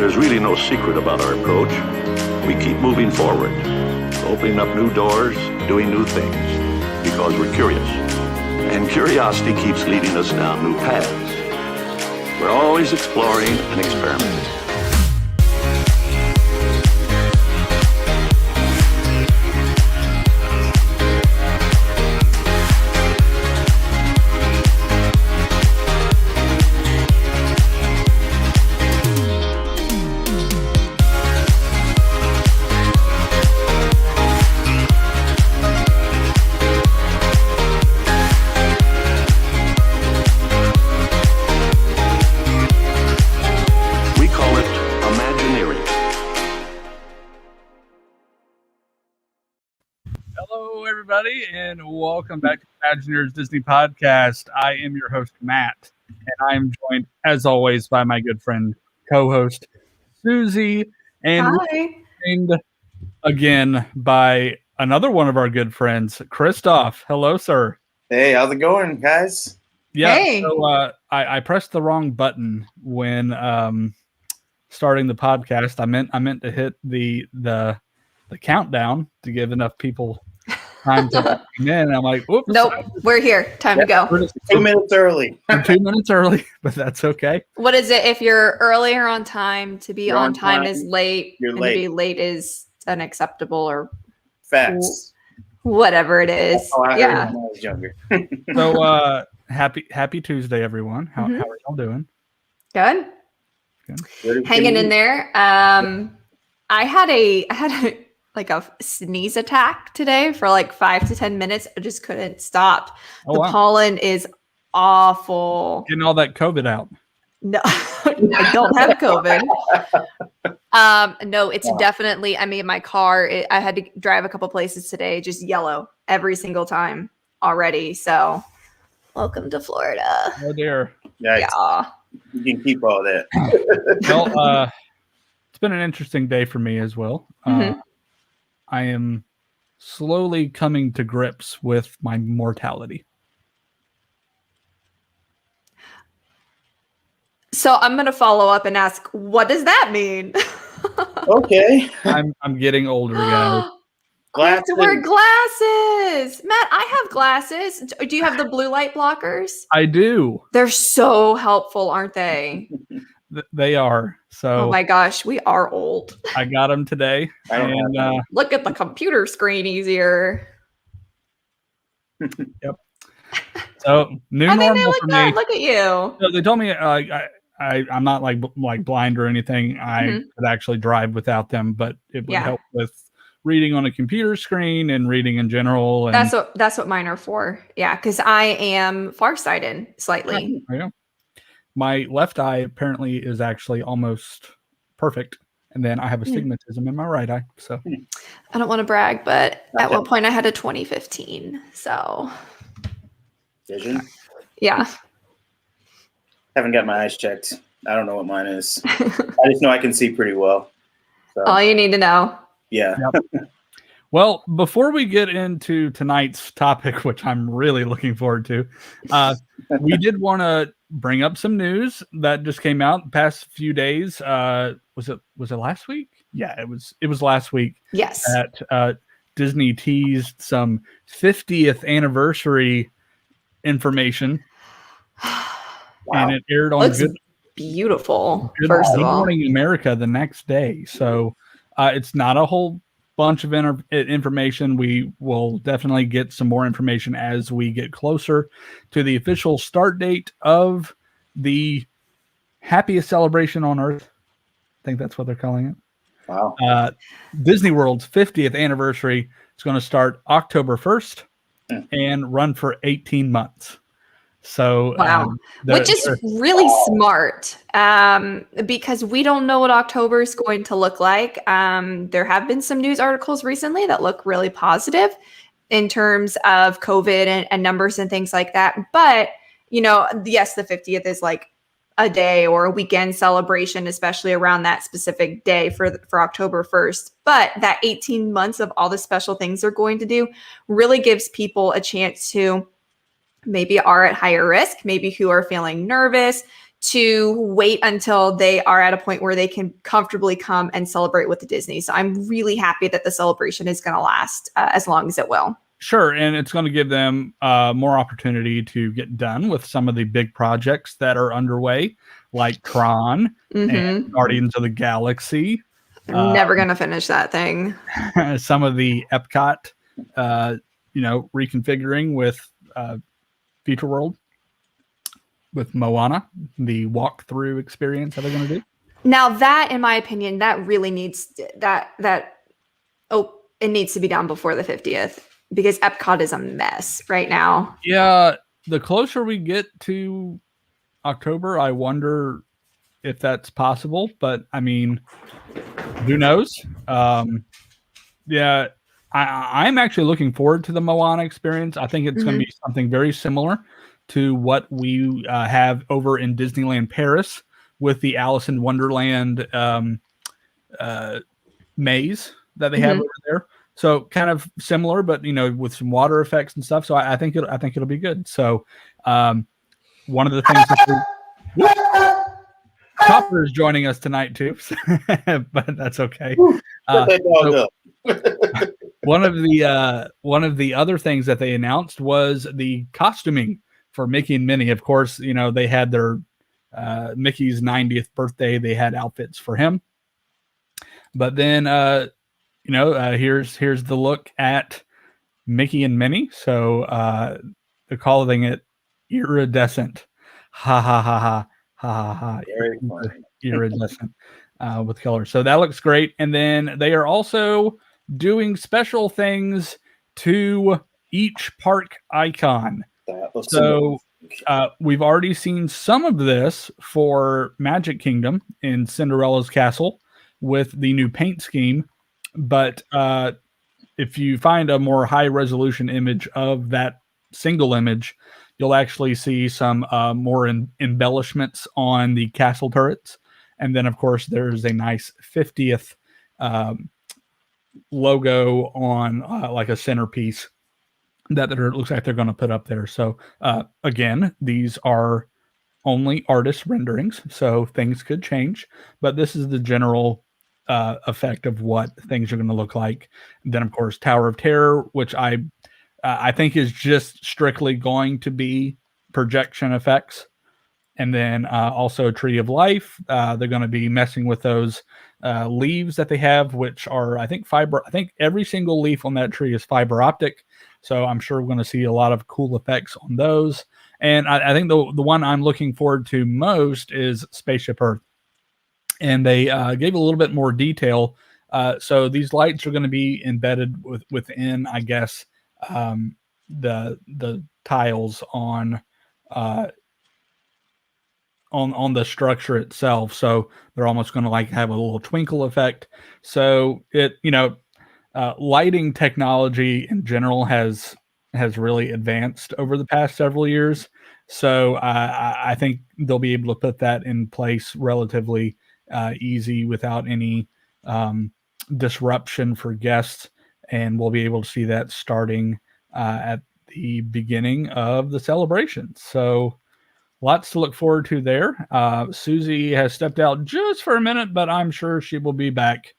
There's really no secret about our approach. We keep moving forward, opening up new doors, doing new things, because we're curious. And curiosity keeps leading us down new paths. We're always exploring and experimenting. And welcome back to Imagineers Disney Podcast. I am your host, Matt, and I am joined, as always, by my good friend, co-host, Susie, and Hi. joined again by another one of our good friends, Christoph. Hello, sir. Hey, how's it going, guys? Yeah, hey. So I pressed the wrong button when starting the podcast. I meant to hit the countdown to give enough people time to come in. I'm like, oops. Nope, we're here. Time to go. We're just 2 minutes early. 2 minutes early, but that's okay. What is it? If you're earlier on time, to be You're on on time time, is late. you're and late. To be late is unacceptable or Facts. whatever it is. Oh, I heard Yeah. when I was younger. So happy Tuesday, everyone. How are y'all doing? Good. Hanging in there. I had a sneeze attack today for like 5 to 10 minutes. I just couldn't stop. The pollen is awful. Getting all that COVID out. No, I don't have COVID. No, it's definitely, I mean, my car, I had to drive a couple places today, just yellow every single time already. So welcome to Florida. Oh dear. Yeah. You can keep all that. Well, it's been an interesting day for me as well. I am slowly coming to grips with my mortality. So I'm going to follow up and ask, what does that mean? Okay. I'm getting older, guys. I have to wear glasses. Matt, I have glasses. Do you have the blue light blockers? I do. They're so helpful, aren't they? They are. So oh my gosh, we are old. I got them today. And look at the computer screen easier. Yep. So new normal for me. Look at you. So they told me I'm not like blind or anything. I could actually drive without them, but it would help with reading on a computer screen and reading in general. And that's what mine are for. Yeah, because I am farsighted slightly. Yeah. My left eye apparently is actually almost perfect. And then I have astigmatism in my right eye. So I don't want to brag, but at one point I had a 2015. So vision. Yeah. Haven't got my eyes checked. I don't know what mine is. I just know I can see pretty well. So. All you need to know. Yeah. Yep. Well, before we get into tonight's topic, which I'm really looking forward to, we did want to bring up some news that just came out the past few days. Was it last week? Yeah, it was last week. Yes. That Disney teased some 50th anniversary information. And it aired on beautiful. Good first of all, Morning America the next day. So it's not a whole bunch of information. We will definitely get some more information as we get closer to the official start date of the happiest celebration on Earth. I think that's what they're calling it. Wow. Disney World's 50th anniversary is going to start October 1st and run for 18 months. So, wow, which is really smart because we don't know what October is going to look like. There have been some news articles recently that look really positive in terms of COVID and numbers and things like that. But, yes, the 50th is like a day or a weekend celebration, especially around that specific day for October 1st. But that 18 months of all the special things they're going to do really gives people a chance to maybe are at higher risk, maybe who are feeling nervous, to wait until they are at a point where they can comfortably come and celebrate with the Disney. So I'm really happy that the celebration is going to last as long as it will. Sure, and it's going to give them more opportunity to get done with some of the big projects that are underway, like Tron and Guardians of the Galaxy. I'm never going to finish that thing. Some of the Epcot, reconfiguring with Future World, with Moana, the walkthrough experience that they're going to do. Now that, in my opinion, that really needs it needs to be done before the 50th. Because Epcot is a mess right now. Yeah, the closer we get to October, I wonder if that's possible. But I mean, who knows? Yeah, I'm actually looking forward to the Moana experience. I think it's going to be something very similar to what we have over in Disneyland Paris with the Alice in Wonderland maze that they have over there. So kind of similar, but with some water effects and stuff. So I think it'll be good. So one of the things Copper is joining us tonight too, but that's okay. One of the other things that they announced was the costuming for Mickey and Minnie. Of course, they had their Mickey's 90th birthday. They had outfits for him, but then here's the look at Mickey and Minnie. So they're calling it iridescent. Ha ha ha ha ha ha. Iridescent with color. So that looks great. And then they are also doing special things to each park icon. So we've already seen some of this for Magic Kingdom in Cinderella's Castle with the new paint scheme. But if you find a more high resolution image of that single image, you'll actually see some more embellishments on the castle turrets. And then, of course, there's a nice 50th logo on like a centerpiece that it looks like they're going to put up there. So again, these are only artist renderings, so things could change. But this is the general effect of what things are going to look like. And then, of course, Tower of Terror, which I think is just strictly going to be projection effects. And then also Tree of Life. They're going to be messing with those leaves that they have, which are, I think, fiber. I think every single leaf on that tree is fiber optic. So I'm sure we're going to see a lot of cool effects on those. And I think the one I'm looking forward to most is Spaceship Earth. And they gave a little bit more detail. So these lights are going to be embedded within, I guess, the tiles on the structure itself. So they're almost going to like have a little twinkle effect. So it, lighting technology in general has really advanced over the past several years. So I think they'll be able to put that in place relatively easy without any disruption for guests, and we'll be able to see that starting at the beginning of the celebration. So lots to look forward to there. Susie has stepped out just for a minute, but I'm sure she will be back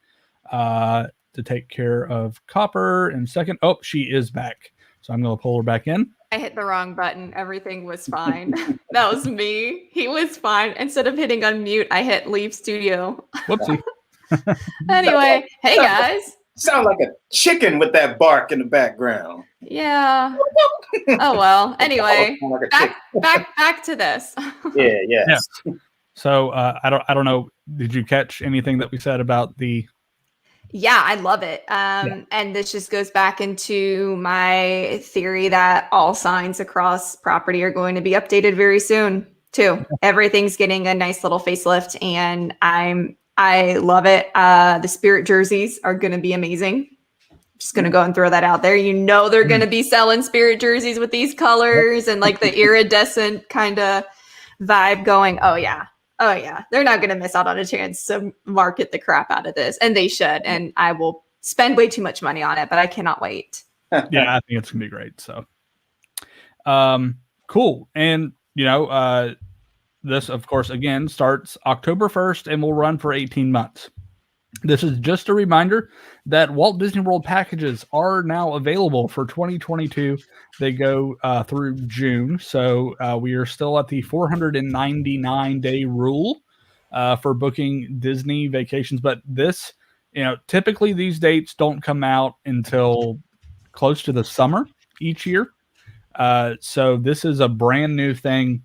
to take care of Copper in a second. Oh, she is back. So I'm going to pull her back in. I hit the wrong button. Everything was fine. That was me. He was fine. Instead of hitting unmute, I hit leave studio. Whoopsie. Anyway, hey guys. Sound like a chicken with that bark in the background. Yeah. Oh well. Anyway, back to this. Yeah. So I don't know. Did you catch anything that we said about the? Yeah, I love it. And this just goes back into my theory that all signs across property are going to be updated very soon too. Everything's getting a nice little facelift, and I love it. The Spirit jerseys are going to be amazing. Just going to go and throw that out there. They're going to be selling Spirit jerseys with these colors and like the iridescent kind of vibe going. Oh yeah. They're not going to miss out on a chance to market the crap out of this, and they should. And I will spend way too much money on it, but I cannot wait. Yeah, I think it's going to be great. So cool. And, this, of course, again, starts October 1st and will run for 18 months. This is just a reminder that Walt Disney World packages are now available for 2022. They go through June. So we are still at the 499-day rule for booking Disney vacations. But this, typically these dates don't come out until close to the summer each year. So this is a brand new thing.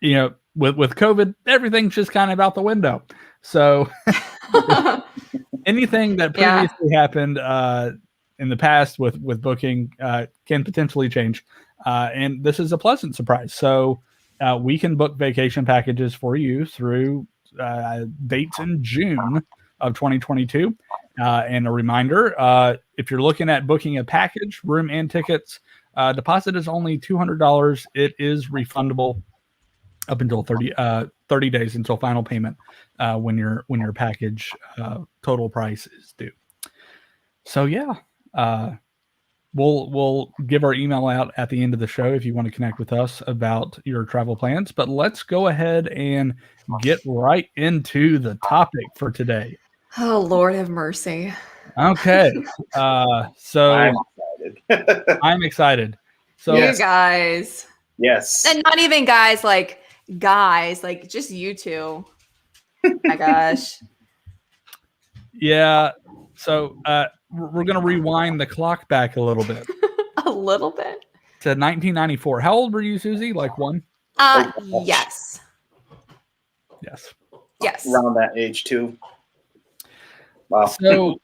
With COVID, everything's just kind of out the window. So anything that previously happened in the past with booking can potentially change. And this is a pleasant surprise. So we can book vacation packages for you through dates in June of 2022. And a reminder, if you're looking at booking a package, room and tickets, deposit is only $200. It is refundable up until 30 days until final payment when your package total price is due. So we'll give our email out at the end of the show if you want to connect with us about your travel plans. But let's go ahead and get right into the topic for today. Oh, Lord have mercy. Okay. So I'm excited. I'm excited. So you guys. Yes. And not even guys, like just you two. My gosh. Yeah. So we're going to rewind the clock back a little bit. A little bit. To 1994. How old were you, Susie? Like one? Yes. Yes. Yes. Around that age too. Wow. So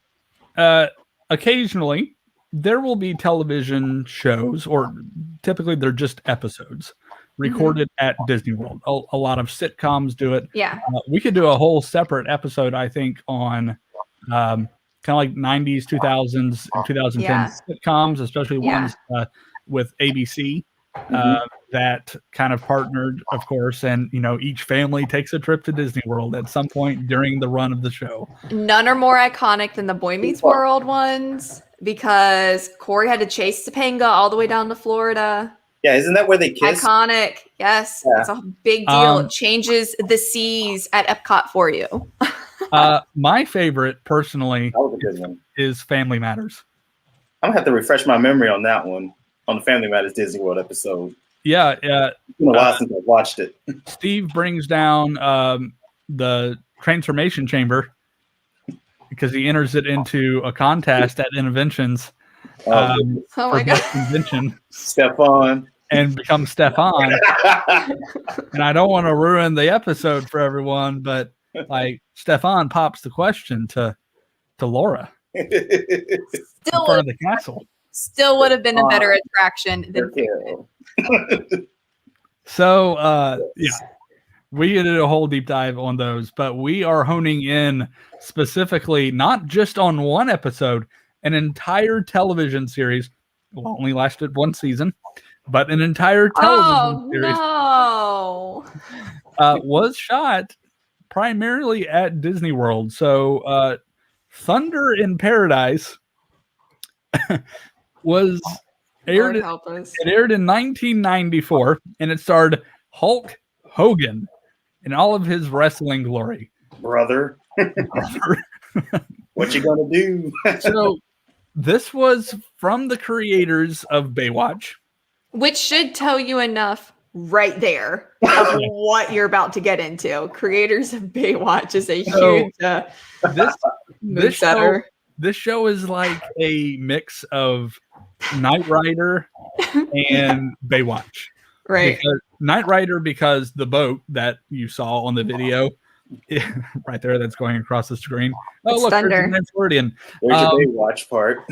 occasionally there will be television shows, or typically they're just episodes recorded at Disney World. A lot of sitcoms do it. Yeah. We could do a whole separate episode, I think, on kind of like 90s, 2000s, and 2010 sitcoms, especially ones with ABC that kind of partnered, of course. And, each family takes a trip to Disney World at some point during the run of the show. None are more iconic than the Boy Meets World ones, because Corey had to chase Topanga all the way down to Florida. Yeah, isn't that where they kiss? Iconic. Yes. Yeah. It's a big deal. It changes the seas at Epcot for you. My favorite, personally, That was a good one. is Family Matters. I'm gonna have to refresh my memory on that one, on the Family Matters Disney World episode. Yeah. It's been a while since I watched it. Steve brings down the transformation chamber because he enters it into a contest at Interventions. Oh my God. Convention. Stefan. And becomes Stefan. And I don't want to ruin the episode for everyone, but Stefan pops the question to Laura in front of the castle. Still would have been a better attraction than Figment. So we did a whole deep dive on those, but we are honing in specifically not just on one episode, an entire television series. Well, only lasted one season, but an entire television series was shot primarily at Disney World. So Thunder in Paradise was aired. It aired in 1994, and it starred Hulk Hogan in all of his wrestling glory. Brother. What you gonna do? So this was from the creators of Baywatch. Which should tell you enough right there of what you're about to get into. Creators of Baywatch is a huge this show is like a mix of Knight Rider and Baywatch. Right. Knight Rider, because the boat that you saw on the video right there that's going across the screen. Oh, look, Thunder. there's an Floridian. There's a Baywatch part.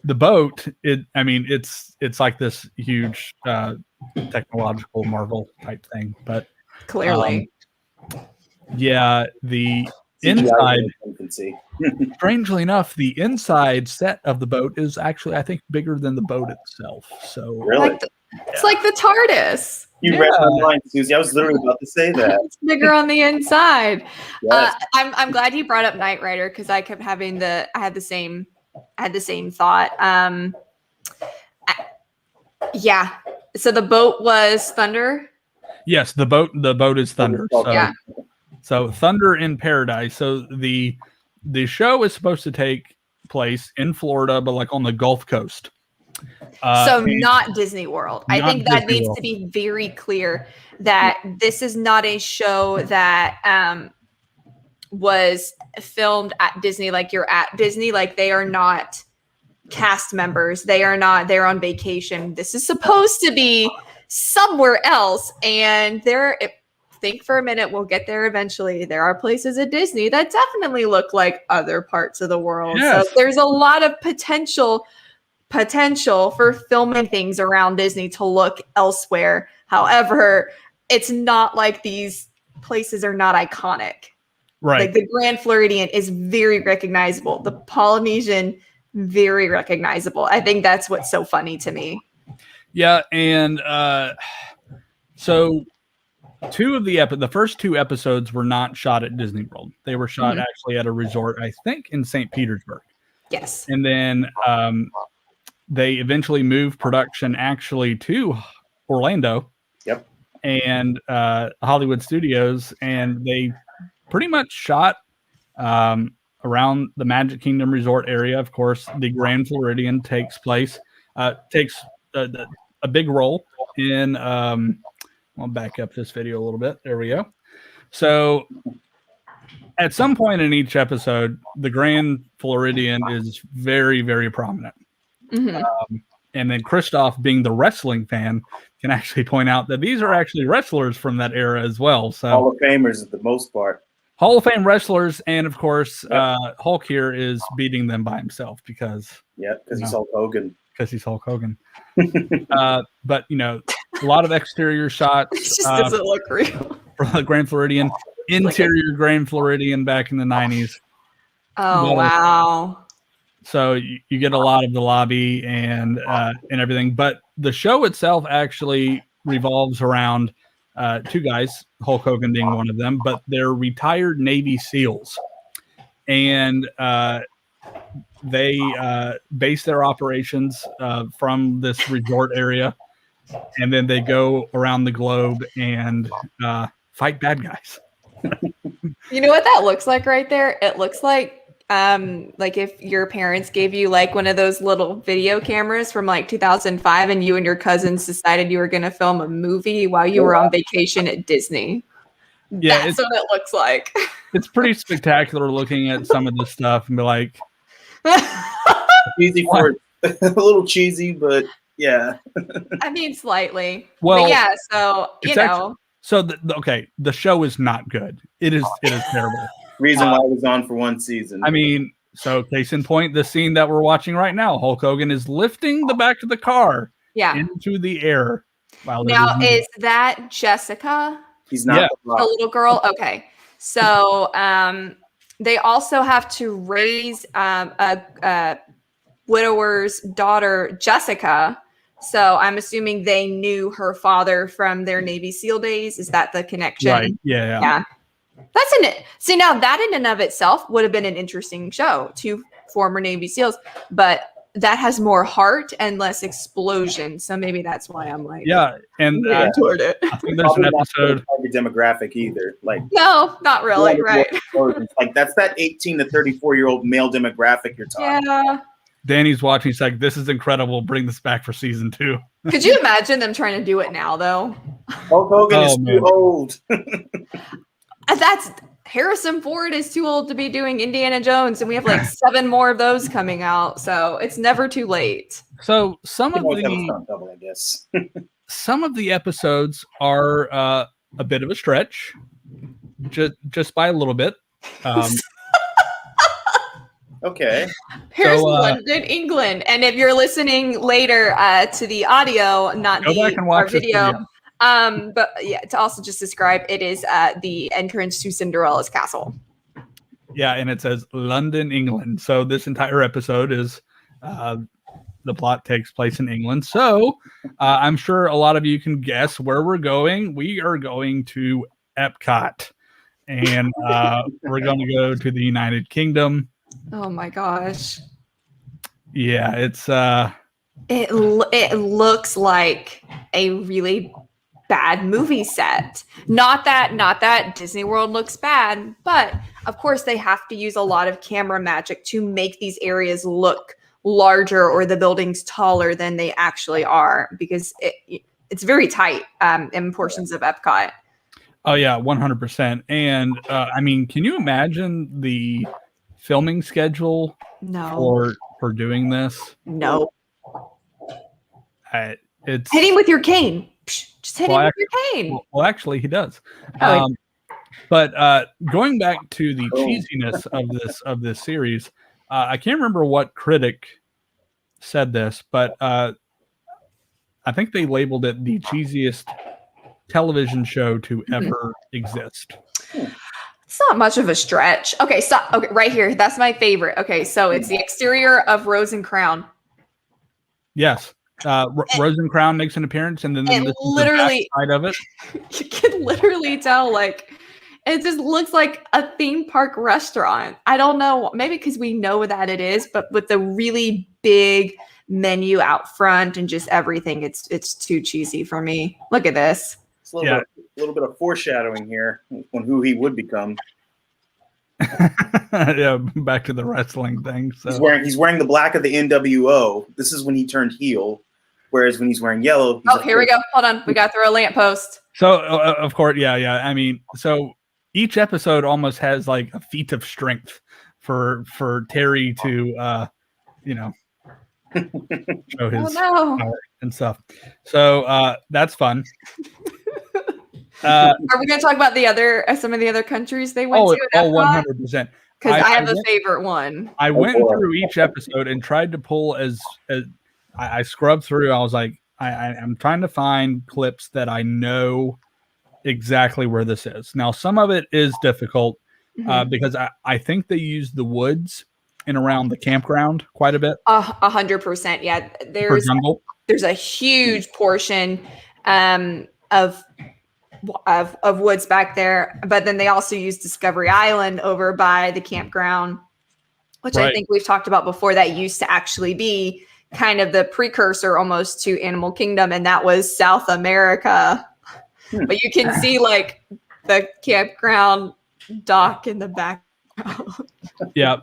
The boat, it's like this huge technological marvel type thing, but clearly, the inside, strangely enough, the inside set of the boat is actually, I think, bigger than the boat itself. So really, it's like the TARDIS. You read my mind, Susie. I was literally about to say that. It's bigger on the inside. Yes. I'm glad he brought up Knight Rider, because I kept having I had the same thought. Yeah. So the boat was Thunder. Yes, the boat is Thunder. So, Yeah. so Thunder in Paradise. So the show is supposed to take place in Florida, but like on the Gulf Coast. So not Disney World. I think that Disney needs World. to be very clear that this is not a show that was filmed at Disney. Like you're at Disney. Like they are not cast members. They're on vacation. This is supposed to be somewhere else. And think for a minute, we'll get there eventually. There are places at Disney that definitely look like other parts of the world. Yes. So there's a lot of potential for filming things around Disney to look elsewhere. However, it's not like these places are not iconic. Right. Like the Grand Floridian is very recognizable. The Polynesian, very recognizable. I think that's what's so funny to me. Yeah, and so the first two episodes were not shot at Disney World. They were shot actually at a resort, I think, in St. Petersburg. Yes. And then they eventually moved production actually to Orlando. Yep. And Hollywood Studios, and they pretty much shot around the Magic Kingdom Resort area. Of course, the Grand Floridian takes a big role in. I'll back up this video a little bit. There we go. So, at some point in each episode, the Grand Floridian is very, very prominent. Mm-hmm. And then Christoph, being the wrestling fan, can actually point out that these are actually wrestlers from that era as well. So Hall of Famers at the most part. Hall of Fame wrestlers, and of course, Hulk here is beating them by himself because he's Hulk Hogan. Because he's Hulk Hogan. But a lot of exterior shots. It just doesn't look real. For the Grand Floridian, interior Grand Floridian back in the 90s. Oh wow! So you get a lot of the lobby and everything, but the show itself actually revolves around two guys, Hulk Hogan being one of them, but they're retired Navy SEALs, and they base their operations from this resort area, and then they go around the globe and fight bad guys. You know what that looks like right there? It looks like if your parents gave you like one of those little video cameras from like 2005 and you and your cousins decided you were going to film a movie while you were on vacation at Disney. Yeah, that's what it looks like. It's pretty spectacular looking at some of this stuff and be like, easy for a little cheesy, but yeah. I mean, slightly. Well, but yeah, so the show is not good. It is terrible. Reason why it was on for one season. I mean, so case in point, the scene that we're watching right now, Hulk Hogan is lifting the back of the car into the air. Now, is that Jessica? He's not the little girl. Okay, so they also have to raise a widower's daughter, Jessica. So I'm assuming they knew her father from their Navy SEAL days. Is that the connection? Right. Yeah. That's see, now that in and of itself would have been an interesting show, two former Navy SEALs, but that has more heart and less explosion. So maybe that's why I'm like, and toward it. I think there's an episode. Demographic either, like no, not really, right? Like that's that 18 to 34-year-old male demographic you're talking. Yeah. Danny's watching. He's like, "This is incredible. Bring this back for season 2." Could you imagine them trying to do it now, though? Hulk Hogan is too old. That's Harrison Ford is too old to be doing Indiana Jones, and we have like 7 more of those coming out, so it's never too late. So some of the episodes are a bit of a stretch, just by a little bit. Okay. Here's London, England, and if you're listening later to the audio, not go back and watch our video. But yeah, to also just describe, it is the entrance to Cinderella's castle. Yeah, and it says London, England. So this entire episode is the plot takes place in England. So I'm sure a lot of you can guess where we're going. We are going to Epcot, and we're going to go to the United Kingdom. Oh my gosh. Yeah, it's It looks like a really bad movie set. Not that Disney World looks bad, but of course they have to use a lot of camera magic to make these areas look larger or the buildings taller than they actually are, because it's very tight in portions of Epcot. Oh yeah, 100%. And I mean, can you imagine the filming schedule No. for doing this? No. It's Hit him with your cane. Just hit him with your cane. Well, actually, he does. Oh, But going back to the cheesiness of this series, I can't remember what critic said this, but I think they labeled it the cheesiest television show to ever exist. It's not much of a stretch. Okay, stop. Okay, right here. That's my favorite. Okay, so it's the exterior of Rose and Crown. Yes. Rose and Crown makes an appearance, and then this literally is the back side of it. You can literally tell, like, it just looks like a theme park restaurant. I don't know, maybe because we know that it is, but with the really big menu out front and just everything, it's too cheesy for me. Look at this. It's a little bit of foreshadowing here on who he would become. Yeah, back to the wrestling thing. So He's wearing the black of the NWO. This is when he turned heel, whereas when he's wearing yellow. Here we go. Hold on, we got through a lamppost. So of course, yeah. I mean, so each episode almost has like a feat of strength for Terry to show his power and stuff. So that's fun. Are we going to talk about some of the other countries they went to? 100%. Because I have a favorite one. I went through each episode and tried to pull as I scrubbed through. I was like, I'm trying to find clips that I know exactly where this is. Now, some of it is difficult because I think they use the woods and around the campground quite a bit. 100%. Yeah, there's a huge portion of woods back there, but then they also use Discovery Island over by the campground, which I think we've talked about before. That used to actually be kind of the precursor almost to Animal Kingdom, and that was South America. But you can see like the campground dock in the background. Yeah.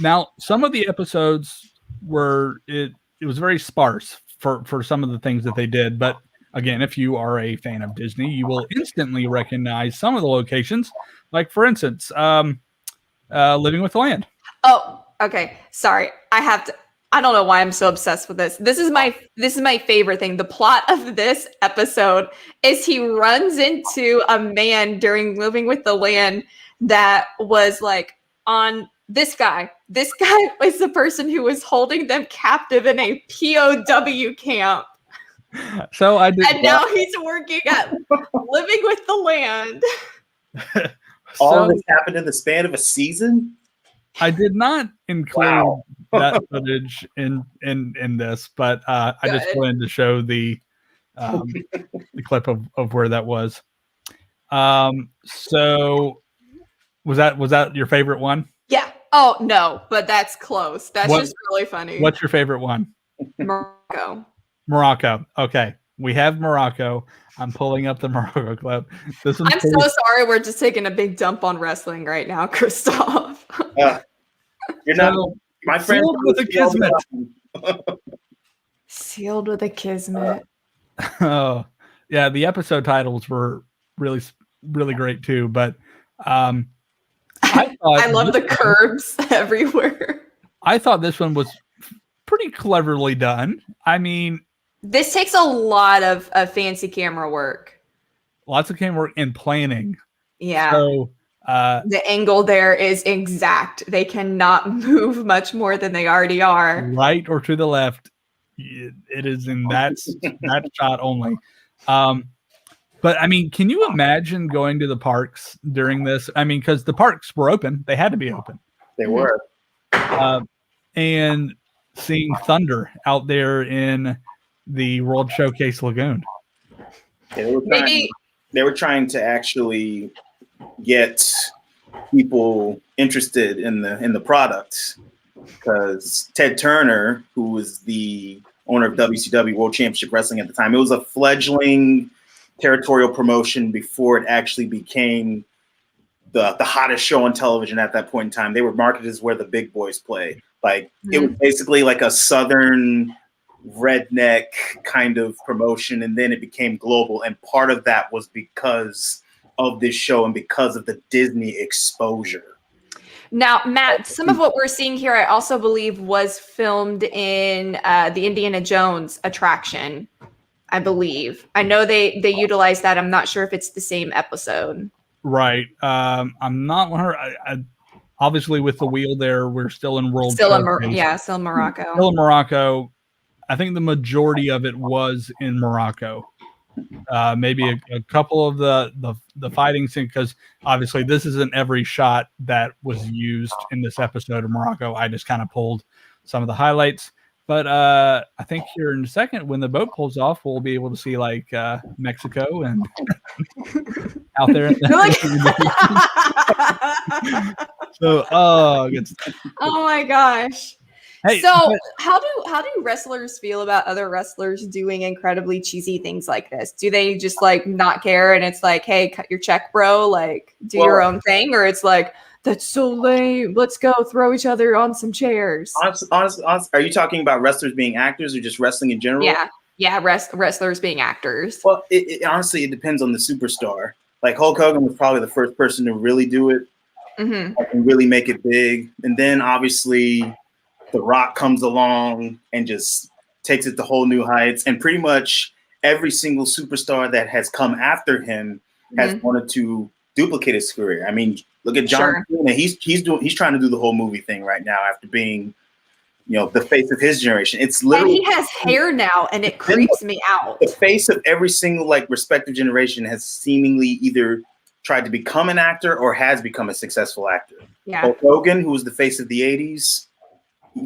Now some of the episodes were it was very sparse for some of the things that they did, but again, if you are a fan of Disney, you will instantly recognize some of the locations. Like, for instance, Living with the Land. Oh, okay. Sorry. I don't know why I'm so obsessed with this. This is my favorite thing. The plot of this episode is he runs into a man during Living with the Land that was like on this guy. This guy was the person who was holding them captive in a POW camp. So I did. And now he's working at Living with the Land. All of this happened in the span of a season? I did not include that footage in this, but I just wanted to show the clip of where that was. So was that your favorite one? Yeah. Oh no, but that's close. That's just really funny. What's your favorite one? Morocco. Okay. We have Morocco. I'm pulling up the Morocco clip. I'm so sorry. We're just taking a big dump on wrestling right now, Christoph. You're not my friend. Sealed with a kismet. Sealed with a kismet. Oh, yeah. The episode titles were really, really great too. But I love the curbs everywhere. I thought this one was pretty cleverly done. I mean, this takes a lot of fancy camera work. Lots of camera work and planning. Yeah. So the angle there is exact. They cannot move much more than they already are. Right or to the left. It is in that shot only. But I mean, can you imagine going to the parks during this? I mean, because the parks were open. They had to be open. They were. And seeing thunder out there in the World Showcase Lagoon. Yeah, they were trying to actually get people interested in the product, because Ted Turner, who was the owner of WCW World Championship Wrestling at the time. It was a fledgling territorial promotion before it actually became the hottest show on television at that point in time. They were marketed as where the big boys play. Like it was basically like a Southern redneck kind of promotion, and then it became global. And part of that was because of this show and because of the Disney exposure. Now, Matt, some of what we're seeing here, I also believe was filmed in the Indiana Jones attraction. I believe. I know they utilized that. I'm not sure if it's the same episode. Right. I'm not obviously with the wheel there, we're still in World Still in Showcase. still in Morocco. Still in Morocco. I think the majority of it was in Morocco. Maybe a couple of the fighting scene, because obviously this isn't every shot that was used in this episode of Morocco. I just kind of pulled some of the highlights. But I think here in a second, when the boat pulls off, we'll be able to see like Mexico and out there. So, oh my gosh. Hey, so how do wrestlers feel about other wrestlers doing incredibly cheesy things like this? Do they just like not care and it's like, hey, cut your check, bro, like do your own thing? Or it's like, that's so lame, let's go throw each other on some chairs? Honestly, are you talking about wrestlers being actors or just wrestling in general? Yeah, wrestlers being actors. Well, honestly, it depends on the superstar. Like Hulk Hogan was probably the first person to really do it and really make it big. And then obviously The Rock comes along and just takes it to whole new heights. And pretty much every single superstar that has come after him has wanted to duplicate his career. I mean, look at John Cena. He's trying to do the whole movie thing right now after being, the face of his generation. It's literally, and he has hair now, and it creeps me out. The face of every single respective generation has seemingly either tried to become an actor or has become a successful actor. Yeah. Hulk Hogan, who was the face of the 80s,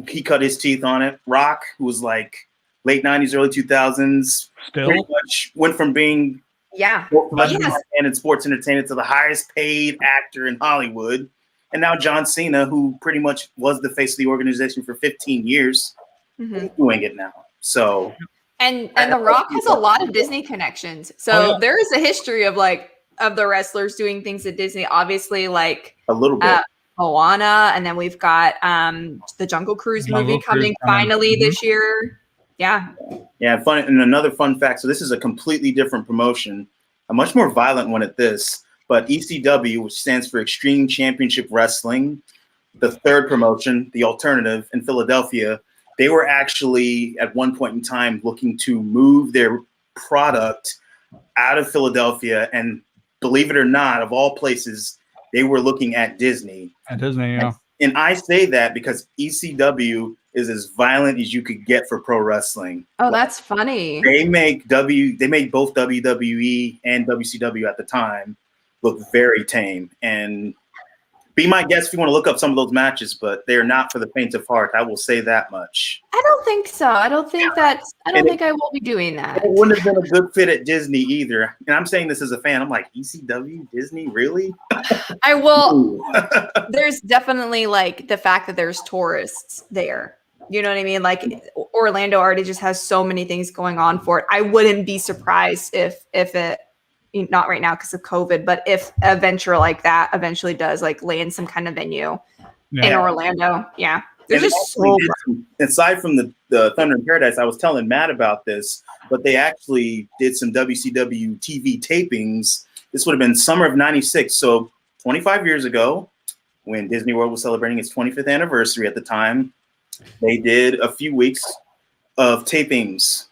he cut his teeth on it. Rock, who was like late 90s, early 2000s, pretty much went from being and sports entertainment to the highest paid actor in Hollywood. And now John Cena, who pretty much was the face of the organization for 15 years, is doing it now. So, and The Rock has a lot of Disney connections. So there is a history of the wrestlers doing things at Disney. Obviously, like a little bit. Moana, and then we've got the Jungle Cruise movie coming finally this year. Yeah. Fun. And another fun fact. So this is a completely different promotion, a much more violent one at this. But ECW, which stands for Extreme Championship Wrestling, the third promotion, the alternative in Philadelphia, they were actually at one point in time looking to move their product out of Philadelphia. And believe it or not, of all places, they were looking at Disney. At Disney, yeah. And I say that because ECW is as violent as you could get for pro wrestling. Oh, that's funny. They make both WWE and WCW at the time look very tame. And be my guest if you want to look up some of those matches, but they're not for the faint of heart. I will say that much. I don't think so. I don't think I will be doing that. It wouldn't have been a good fit at Disney either. And I'm saying this as a fan. I'm like, ECW, Disney, really? I will. There's definitely the fact that there's tourists there. You know what I mean? Like Orlando already just has so many things going on for it. I wouldn't be surprised if it, not right now because of COVID, but if a venture like that eventually does land some kind of venue in Orlando. Yeah. There's just aside from the Thunder in Paradise, I was telling Matt about this, but they actually did some WCW TV tapings. This would have been summer of '96. So 25 years ago, when Disney World was celebrating its 25th anniversary at the time, they did a few weeks of tapings,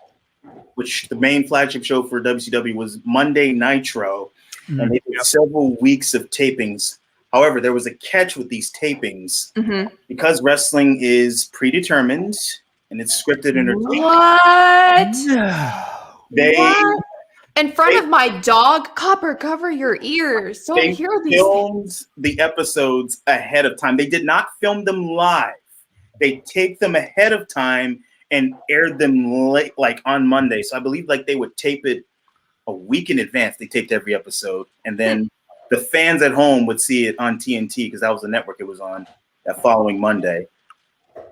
which the main flagship show for WCW was Monday Nitro. And they did several weeks of tapings. However, there was a catch with these tapings because wrestling is predetermined and it's scripted entertainment. What? In front of my dog, Copper, cover your ears. Don't hear these. They filmed the episodes ahead of time. They did not film them live. They taped them ahead of time and aired them late, on Monday. So I believe they would tape it a week in advance. They taped every episode, and then the fans at home would see it on TNT because that was the network it was on that following Monday.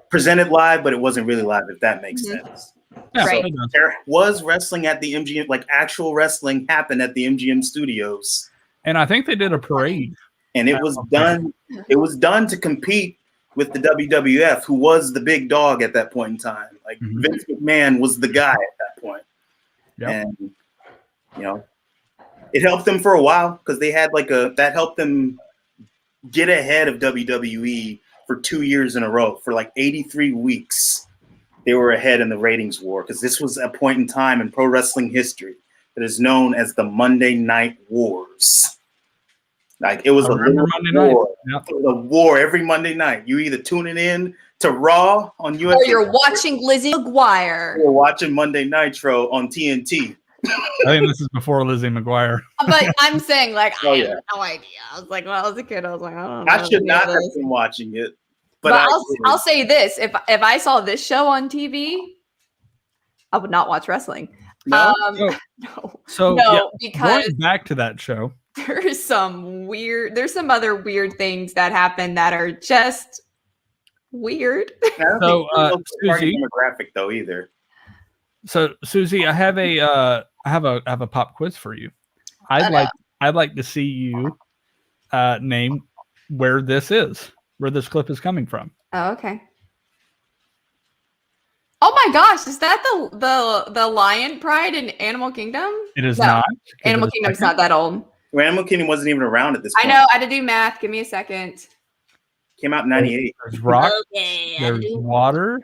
Presented live, but it wasn't really live, if that makes sense. Yeah, Right. it does. There was wrestling at the MGM, like actual wrestling happened at the MGM studios. And I think they did a parade. And it was done. It was done to compete with the WWF, who was the big dog at that point in time. Like Vince McMahon was the guy at that point. Yep. And you know, it helped them for a while because they had that helped them get ahead of WWE for 2 years in a row. For like 83 weeks, they were ahead in the ratings war because this was a point in time in pro wrestling history that is known as the Monday Night Wars. Like it was a remember Monday war. night. Yep. It was a war every Monday night. You either tuning in to Raw on USA, Or you're watching Lizzie McGuire. or watching Monday Nitro on TNT. I think this is before Lizzie McGuire. But I'm saying, like, Oh, I yeah. have no idea. I was like, when I was a kid, I was like, I don't know. I should any not of have this. been watching it, But I I'll say this: if I saw this show on TV, I would not watch wrestling. No? So No, yeah, because going back to that show, there's some other weird things that happen that are just weird. I don't So, think it's a target Susie? demographic though either. so Susie, I have a pop quiz for you. I'd like to see you name where this clip is coming from. Oh, okay. Oh my gosh, is that the lion pride in Animal Kingdom? It is No, not. Give Animal it a Kingdom's second. not that old. Animal Kingdom wasn't even around at this I point. know. I had to do math. Give me a second. Came out in '98. There's rock. Okay. There's water.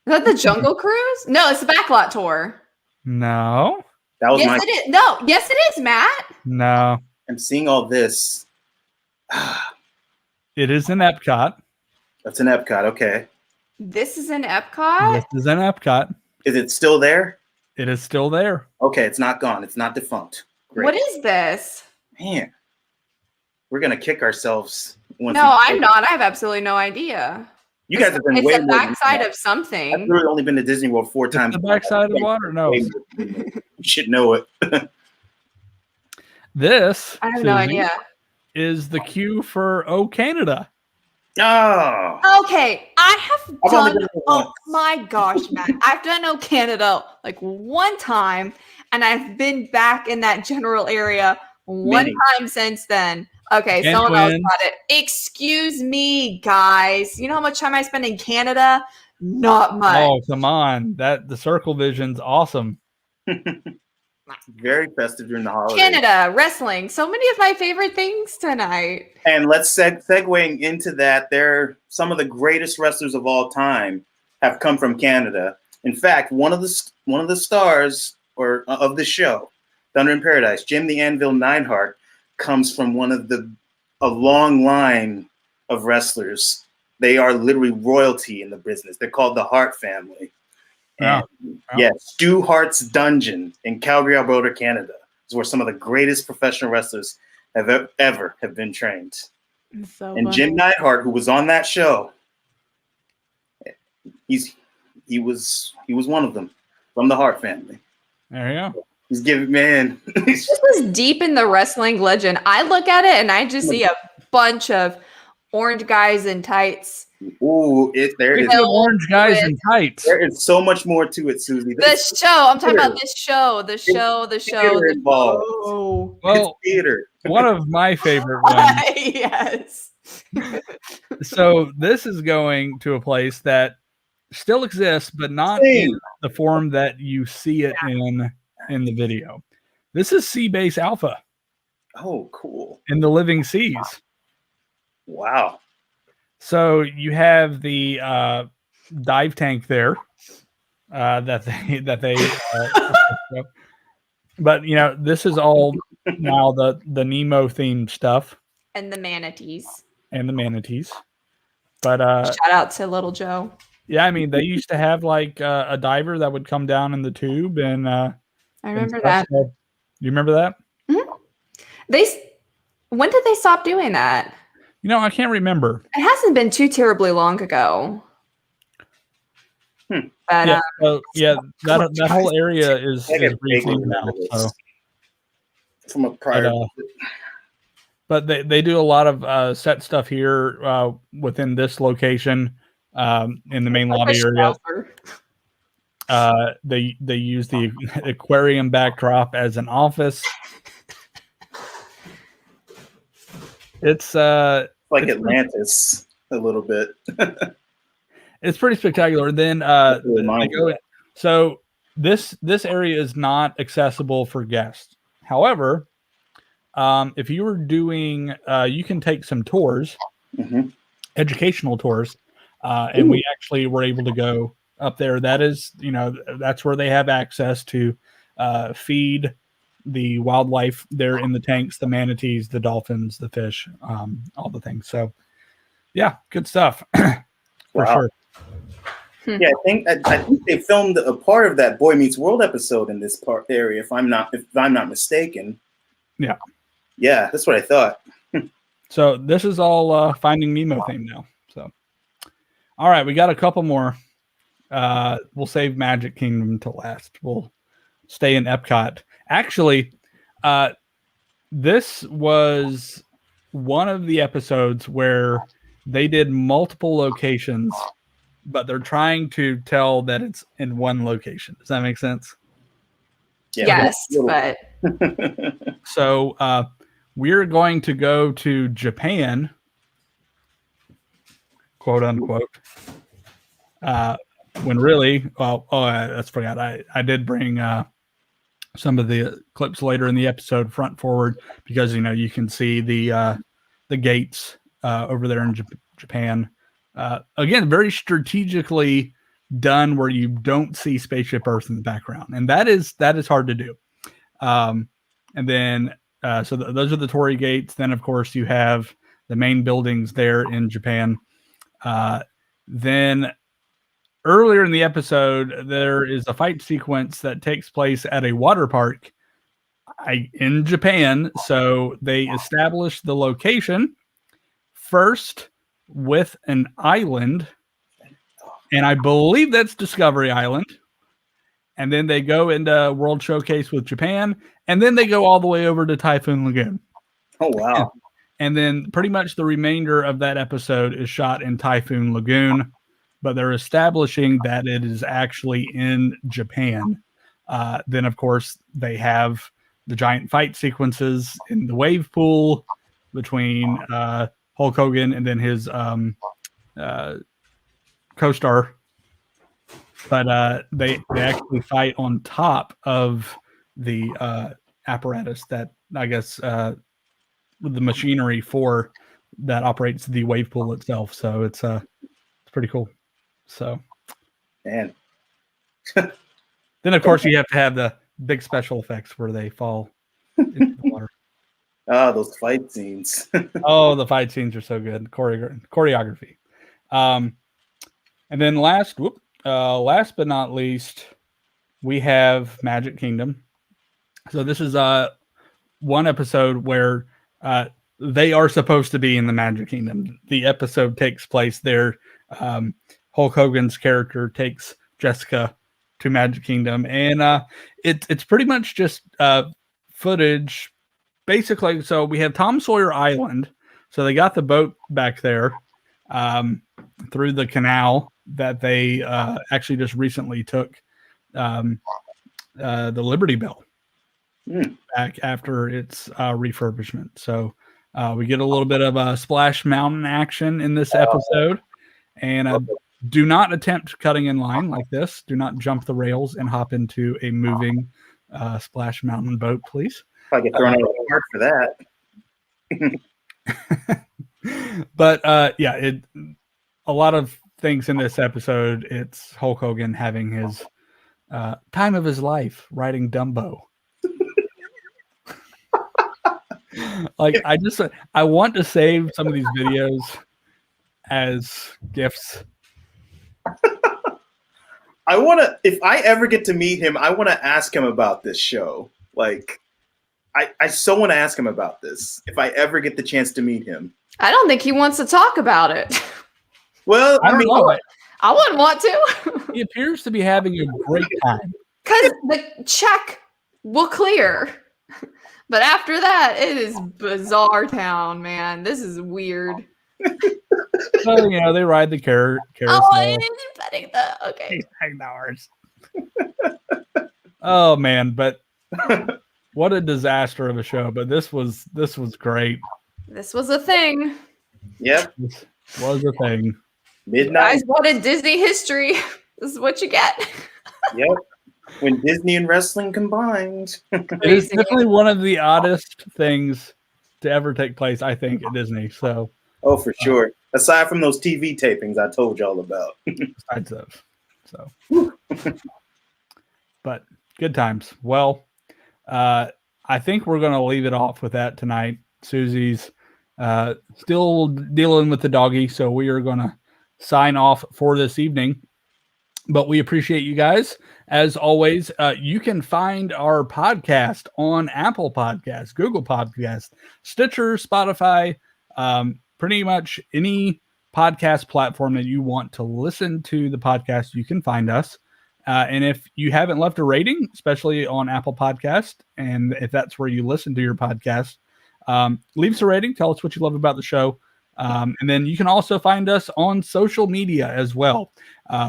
Is that the Jungle Cruise? No, it's the Backlot Tour. No. That was Yes, it is. No, yes, it is, Matt. No. I'm seeing all this. It is in Epcot. That's an Epcot. Okay, This is in Epcot. This is in Epcot. is it still there? It is still there. Okay, it's not gone. It's not defunct. Great. What is this? Man, we're gonna kick ourselves. Once No, we- I'm not. I have absolutely no idea. You guys have been It's way the more than backside that. of something. I've really only been to Disney World 4 times. The backside of water? No. You should know it. This I have no Susie, idea. is the cue for Oh Canada. Oh, Okay, I have I've only done. been there Oh once. my gosh, Matt! I've done Oh Canada like one time, and I've been back in that general area one Many. time since then. Okay, And someone else twins. got it. Excuse me, guys. You know how much time I spend in Canada? Not much. Oh, come on. The Circle Vision's awesome. very festive during the holidays. Canada wrestling. So many of my favorite things tonight. And let's segueing into that. Some of the greatest wrestlers of all time have come from Canada. In fact, one of the stars of the show, Thunder in Paradise, Jim the Anvil Neidhart, comes from a long line of wrestlers. They are literally royalty in the business. They're called the Hart family. Yeah. And yes, Stu Hart's Dungeon in Calgary, Alberta, Canada is where some of the greatest professional wrestlers have ever have been trained. So And funny. Jim Neidhart, who was on that show, he was one of them from the Hart family. There you go. He's giving man. This is deep in the wrestling legend. I look at it and I just see a bunch of orange guys in tights. Ooh, there Look is at the orange guys in tights. there is so much more to it, Susie. The show. I'm talking about this show. The show. theater involved. Oh. Well, It's theater. one of my favorite ones. Yes. So this is going to a place that still exists, but not in the form that you see it in the video. This is Seabase Alpha Oh, cool. in the Living Seas. Wow. So you have the dive tank there that they but you know, this is all now the Nemo themed stuff And the manatees. and the manatees. But Shout out to Little Joe. yeah, I mean, they used to have like a diver that would come down in the tube and I remember and that. stuff. So, you remember that? When did they stop doing that? You know, I can't remember. It hasn't been too terribly long ago. But Yeah, so, yeah, that whole area is I get rethemed vaguely now. remember So, this from a prior. but they do a lot of set stuff here within this location in the main lobby area. They use the aquarium backdrop as an office. It's like Atlantis a little bit. It's pretty spectacular. And then they go in. So this area is not accessible for guests. However, if you were doing, you can take some tours, educational tours, and we actually were able to go up there. That is, that's where they have access to feed the wildlife there in the tanks, the manatees, the dolphins, the fish, all the things. So, yeah, good stuff for sure. Yeah, I think they filmed a part of that Boy Meets World episode in this part area, if I'm not mistaken. Yeah, that's what I thought. So this is all Finding Nemo theme now. So, all right, we got a couple more. We'll save Magic Kingdom to last. We'll stay in Epcot. Actually, this was one of the episodes where they did multiple locations, but they're trying to tell that it's in one location. Does that make sense? Yeah, yes, but so we're going to go to Japan, quote unquote. When really, I forgot. I did bring some of the clips later in the episode front forward because you can see the gates over there in Japan. Again, very strategically done where you don't see Spaceship Earth in the background, and that is hard to do. And then those are the Torii gates. Then of course you have the main buildings there in Japan. Then earlier in the episode, there is a fight sequence that takes place at a water park in Japan. So they established the location first with an island, and I believe that's Discovery Island. And then they go into World Showcase with Japan, and then they go all the way over to Typhoon Lagoon. Oh, wow. And then pretty much the remainder of that episode is shot in Typhoon Lagoon, but they're establishing that it is actually in Japan. Then, of course, they have the giant fight sequences in the wave pool between Hulk Hogan and then his co-star. But they actually fight on top of the apparatus that, I guess, with the machinery for that operates the wave pool itself. So it's pretty cool. So, man. Then of course you have to have the big special effects where they fall into the water. Oh, those fight scenes. Oh, the fight scenes are so good. Choreography. And then last but not least, we have Magic Kingdom. So this is one episode where they are supposed to be in the Magic Kingdom. The episode takes place there. Hulk Hogan's character takes Jessica to Magic Kingdom, and it's pretty much just footage, basically. So we have Tom Sawyer Island. So they got the boat back there through the canal that they actually just recently took the Liberty Bell back after its refurbishment. So we get a little bit of Splash Mountain action in this episode, and do not attempt cutting in line like this. Do not jump the rails and hop into a moving Splash Mountain boat, please. I get thrown out of the park for that. But yeah, a lot of things in this episode. It's Hulk Hogan having his time of his life riding Dumbo. Like, I want to save some of these videos as gifts. If I ever get to meet him, I want to ask him about this show. Like, I so want to ask him about this if I ever get the chance to meet him. I don't think he wants to talk about it. Well, I don't know. I wouldn't want to. He appears to be having a great time. Because the check will clear. But after that, it is bizarre town, man. This is weird. So, they ride the carousel. Oh, I'm petting the okay. $8. Oh man, but what a disaster of a show. But this was great. This was a thing. Yep. This was a thing. You Midnight. guys wanted Disney history. This is what you get. Yep. When Disney and wrestling combined. It's definitely one of the oddest things to ever take place, I think, at Disney. So, Oh, for sure. Aside from those TV tapings I told y'all about. besides those, so, but good times. Well, I think we're going to leave it off with that tonight. Susie's still dealing with the doggy, so we are going to sign off for this evening. But we appreciate you guys. As always, you can find our podcast on Apple Podcasts, Google Podcasts, Stitcher, Spotify, pretty much any podcast platform that you want to listen to the podcast, you can find us. And if you haven't left a rating, especially on Apple Podcast, and if that's where you listen to your podcast, leave us a rating. Tell us what you love about the show. And then you can also find us on social media as well.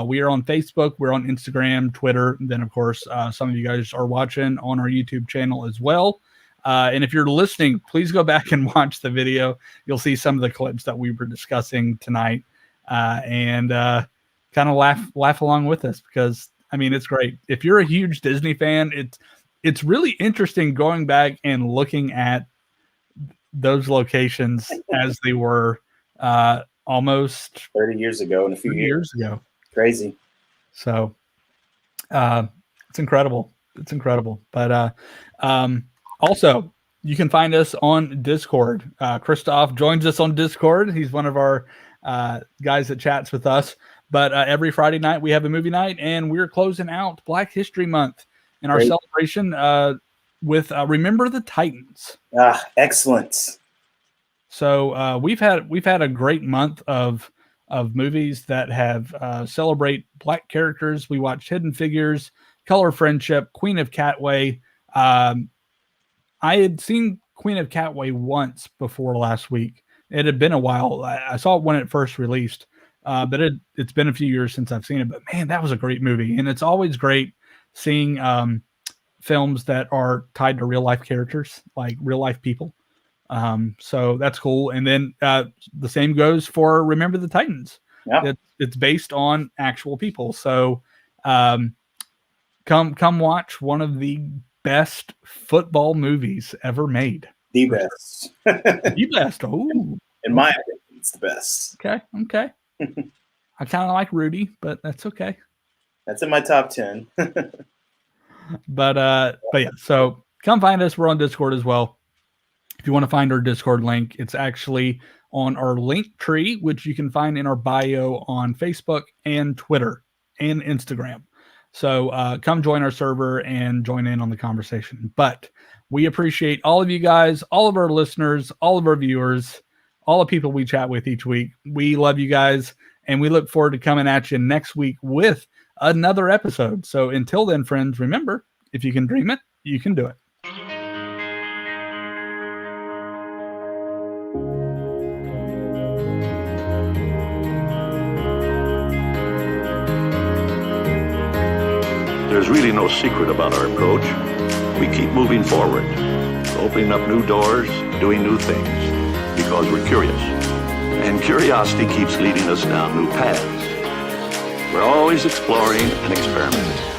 We are on Facebook, we're on Instagram, Twitter. And then, of course, some of you guys are watching on our YouTube channel as well. And if you're listening, please go back and watch the video. You'll see some of the clips that we were discussing tonight, and kind of laugh along with us, because I mean, it's great. If you're a huge Disney fan, it's really interesting going back and looking at those locations as they were almost 30 years ago and a few years ago. Crazy. So it's incredible. It's incredible. But also, you can find us on Discord. Christoph joins us on Discord. He's one of our guys that chats with us. But every Friday night, we have a movie night, and we're closing out Black History Month in our celebration with Remember the Titans. Excellent. So we've had a great month of movies that have celebrate Black characters. We watched Hidden Figures, Color of Friendship, Queen of Catway. I had seen Queen of Catway once before last week. It had been a while. I saw it when it first released, but it's been a few years since I've seen it. But man, that was a great movie, and it's always great seeing films that are tied to real life characters, like real life people. So that's cool. And then the same goes for Remember the Titans. Yeah. It's based on actual people. So come watch one of the best football movies ever made. The best. The best. Oh, in my opinion, it's the best. Okay. I kind of like Rudy, but that's okay. That's in my top 10. But yeah, so come find us. We're on Discord as well. If you want to find our Discord link, it's actually on our link tree, which you can find in our bio on Facebook and Twitter and Instagram. So come join our server and join in on the conversation. But we appreciate all of you guys, all of our listeners, all of our viewers, all the people we chat with each week. We love you guys, and we look forward to coming at you next week with another episode. So until then, friends, remember, if you can dream it, you can do it. There's really no secret about our approach. We keep moving forward, opening up new doors, doing new things, because we're curious. And curiosity keeps leading us down new paths. We're always exploring and experimenting.